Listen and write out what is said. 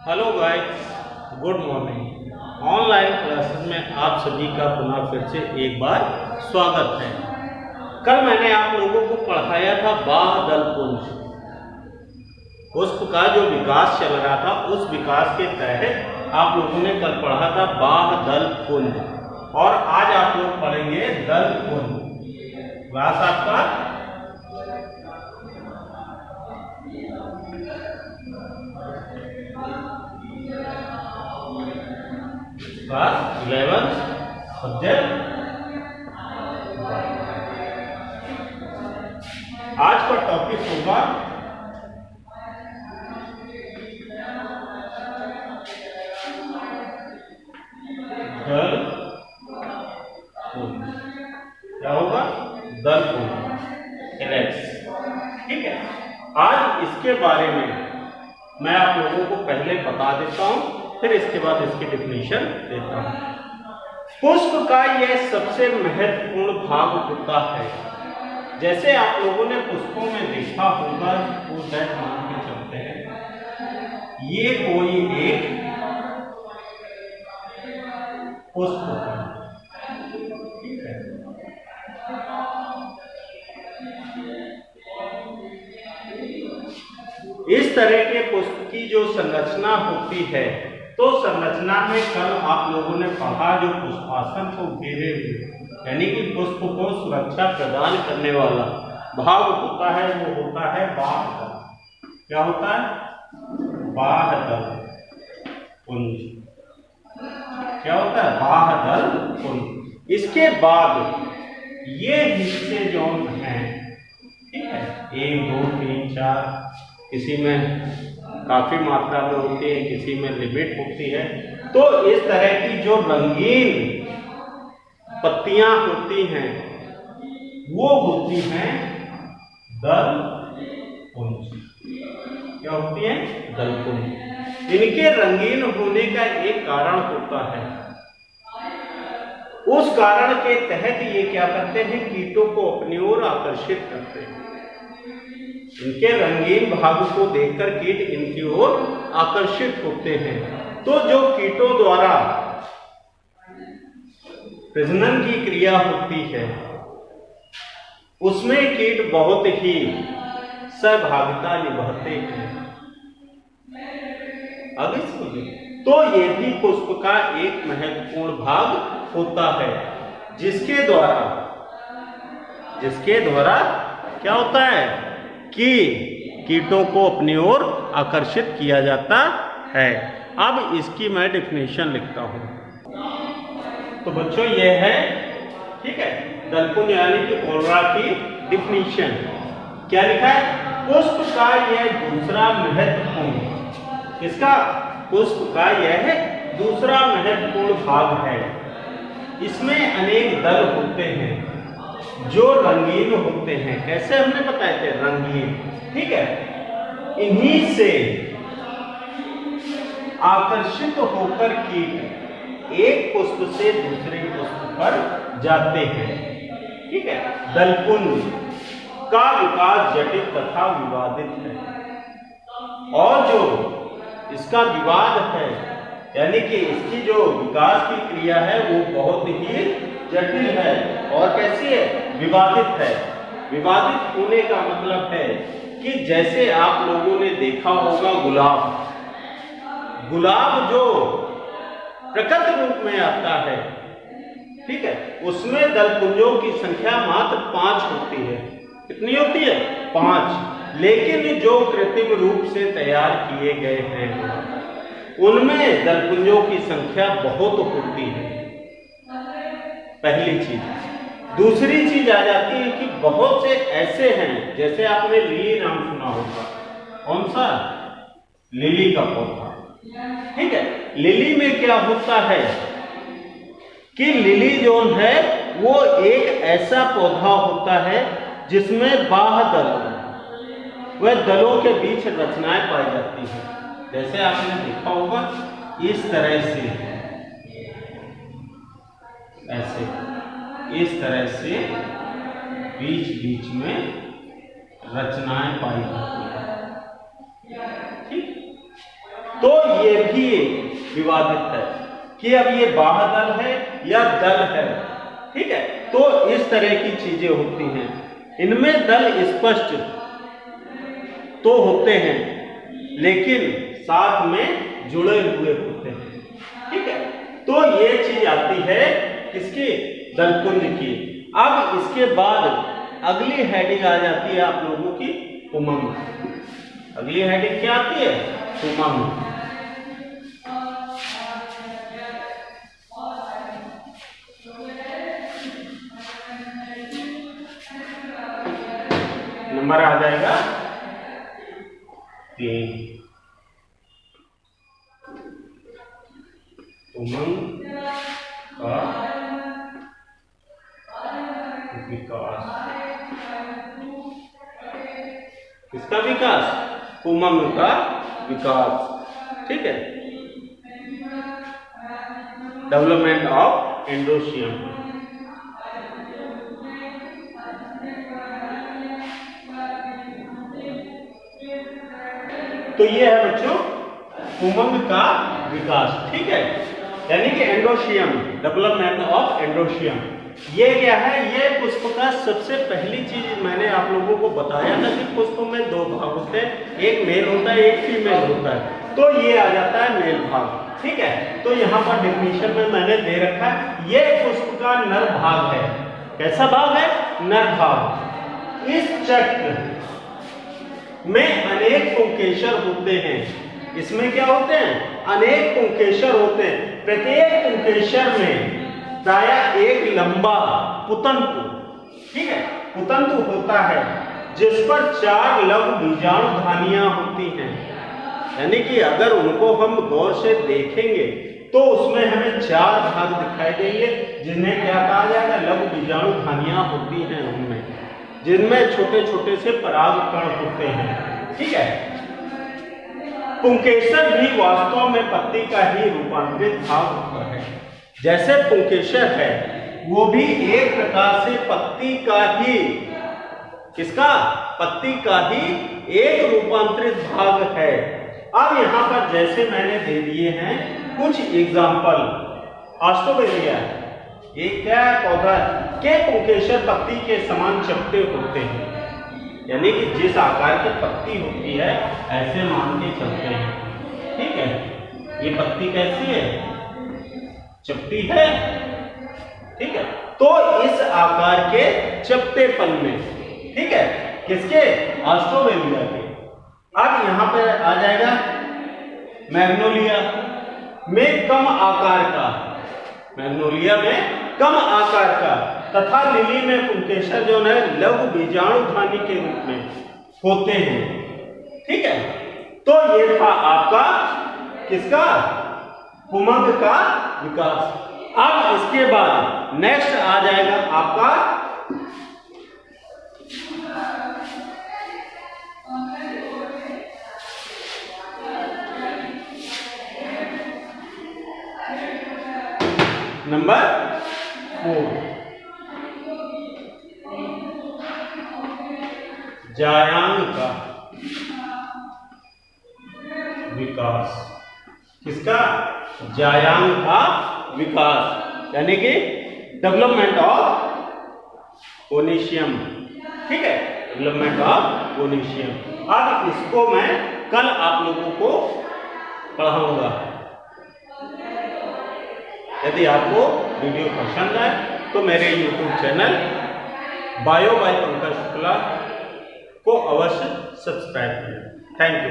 Hello guys, good morning. Online classes में आप सभी का पुनः फिर से एक बार स्वागत है। कल मैंने आप लोगों को पढ़ाया था बाह्य पुंज। पुष्प का जो विकास चल रहा था उस विकास के तहत आप लोगों ने कल पढ़ा था बाह्य पुंज, और आज आप लोग पढ़ेंगे दल पुंज। क्लास आपका क्लास 11 सब्जेक्ट। आज का टॉपिक होगा दल पुंज। क्या होगा? दल पुंज, इरेक्स। ठीक है, आज इसके बारे में मैं आप लोगों को पहले बता देता हूं, फिर इसके बाद इसकी डिफिनीशन देता हूं। पुष्प का यह सबसे महत्वपूर्ण भाग होता है। जैसे आप लोगों ने पुष्पों में देखा होगा, वो दैट मान के चलते हैं, ये कोई एक पुष्प है। ठीक है, इस तरह के पुष्प की जो संरचना होती है, तो संरचना में कल आप लोगों ने पढ़ा जो पुष्पासन को घेरे हुए, यानी कि पुष्प को सुरक्षा प्रदान करने वाला भाग होता है, वो होता है बाह्य दल। क्या होता है? बाह्य दल पुंज। क्या होता है? बाह्य दल पुंज। इसके बाद ये हिस्से जो हैं, ठीक है, 1 2 3 4, किसी में काफी मात्रा में होती है, किसी में लिमिट होती है। तो इस तरह की जो रंगीन पत्तियां होती हैं, वो होती हैं दल पुंज। क्या होती है? दल पुंज। इनके रंगीन होने का एक कारण होता है। उस कारण के तहत ये क्या करते हैं? कीटों को अपनी ओर आकर्षित करते हैं। इनके रंगीन भाग को देखकर कीट इनकी ओर आकर्षित होते हैं। तो जो कीटों द्वारा प्रजनन की क्रिया होती है, उसमें कीट बहुत ही सहभागिता निभाते हैं। आगे समझिए, तो ये भी पुष्प का एक महत्वपूर्ण भाग होता है, जिसके द्वारा क्या होता है कि कीटों को अपनी ओर आकर्षित किया जाता है। अब इसकी मैं डिफिनेशन लिखता हूं। तो बच्चों ये है, ठीक है, दल पुंज यानी कि ओलरा की डिफिनीशन। क्या लिखा है? पुष्प का यह दूसरा महत्वपूर्ण, किसका? पुष्प का यह दूसरा महत्वपूर्ण भाग है। इसमें अनेक दल होते हैं जो रंगीन होते हैं। कैसे हमने बताए थे? रंगीन। ठीक है, इन्हीं से आकर्षित होकर कीट एक पुष्प से दूसरे पुष्प पर जाते हैं। ठीक है, दलपुंज का विकास जटिल तथा विवादित है, और जो इसका विवाद है, यानी कि इसकी जो विकास की क्रिया है, वो बहुत ही जटिल है और कैसी है? विवादित है। विवादित होने का मतलब है कि जैसे आप लोगों ने देखा होगा गुलाब जो प्रकट रूप में आता है, ठीक है, उसमें दलपुंजों की संख्या मात्र 5 होती है। कितनी होती है? 5। लेकिन जो कृत्रिम रूप से तैयार किए गए हैं, उनमें दलपुंजों की संख्या बहुत होती है। पहली चीज। दूसरी चीज आ जाती है कि बहुत से ऐसे हैं, जैसे आपने लिली नाम सुना होगा। कौन सा? लिली का पौधा। ठीक है, लिली में क्या होता है कि लिली जो है वो एक ऐसा पौधा होता है जिसमें बाह्य दल, वह दलों के बीच रचनाएं पाई जाती हैं। जैसे आपने देखा होगा, इस तरह से, ऐसे, इस तरह से बीच बीच में रचनाएं पाई जाती हैं। ठीक, तो ये भी विवादित है कि अब ये बाह्य दल है या दल है। ठीक है, तो इस तरह की चीजें होती हैं। इनमें दल स्पष्ट तो होते हैं लेकिन साथ में जुड़े हुए होते हैं। ठीक है, तो ये चीज आती है किसकी, दलपुंज की। अब इसके बाद अगली हेडिंग आ जाती है आप लोगों की उमंग। अगली हेडिंग क्या आती है, उमंग। नंबर आ जाएगा 3। उमंग का विकास। किसका विकास, उमंग का विकास। ठीक है, डेवलपमेंट ऑफ एंडोसियम। तो ये है बच्चों उमंग का विकास। ठीक है, यानी कि एंडोशियम, डेवलपमेंट ऑफ एंडोशियम। ये क्या है, ये पुष्प का सबसे पहली चीज मैंने आप लोगों को बताया था कि पुष्प में 2 भाग होते हैं, एक मेल होता है, एक फीमेल होता है। तो ये आ जाता है मेल भाग। ठीक है, तो यहाँ पर डेफिनेशन में मैंने दे रखा है, ये पुष्प का नर भाग है। कैसा भाग है, नर भाग। इस चक्र में अनेक पुंकेसर होते हैं। इसमें क्या होते हैं, अनेक पुंकेसर होते हैं। प्रत्येक पुंकेसर में प्रायः एक लंबा पुतंतु, ठीक है, पुतंतु होता है जिस पर 4 लघु बीजाणुधानियां होती हैं। यानी कि अगर उनको हम गौर से देखेंगे तो उसमें हमें 4 भाग दिखाई देंगे जिन्हें क्या कहा जाएगा, लघु बीजाणुधानियां होती हैं उनमें, जिनमें छोटे छोटे से पराग कण होते हैं। ठीक है, पुंकेसर भी वास्तव में पत्ती का ही रूपांतरित भाग होता है। जैसे पुंकेसर है वो भी एक प्रकार से पत्ती का ही, किसका, पत्ती का ही एक रूपांतरित भाग है। अब यहां पर जैसे मैंने दे दिए हैं कुछ एग्जाम्पल। ऑस्ट्रोवेलिया, ये क्या पौधा के पुंकेसर पत्ती के समान चपटे होते हैं, यानी कि जिस आकार की पत्ती होती है ऐसे मान के चलते हैं। ठीक है, ये पत्ती कैसी है, चपटी है। ठीक है, तो इस आकार के चपटेपन में, ठीक है, किसके, ऑस्ट्रोवेलिया के। अब यहां पर आ जाएगा मैग्नोलिया में कम आकार का, मैग्नोलिया में कम आकार का, तथा लिली में पुंकेसर जो है लघु बीजाणुधानी के रूप में होते हैं। ठीक है, तो ये था आपका किसका, उमंग का विकास। अब इसके बाद नेक्स्ट आ जाएगा आपका नंबर 4, जायांग का विकास। किसका, जायांग का विकास, यानी कि डेवलपमेंट ऑफ ओनिशियम। ठीक है, डेवलपमेंट ऑफ ओनिशियम। अब इसको मैं कल आप लोगों को पढ़ाऊंगा। यदि आपको वीडियो पसंद आए तो मेरे YouTube channel bio by Pankaj Shukla को अवश्य सब्सक्राइब करें। Thank you.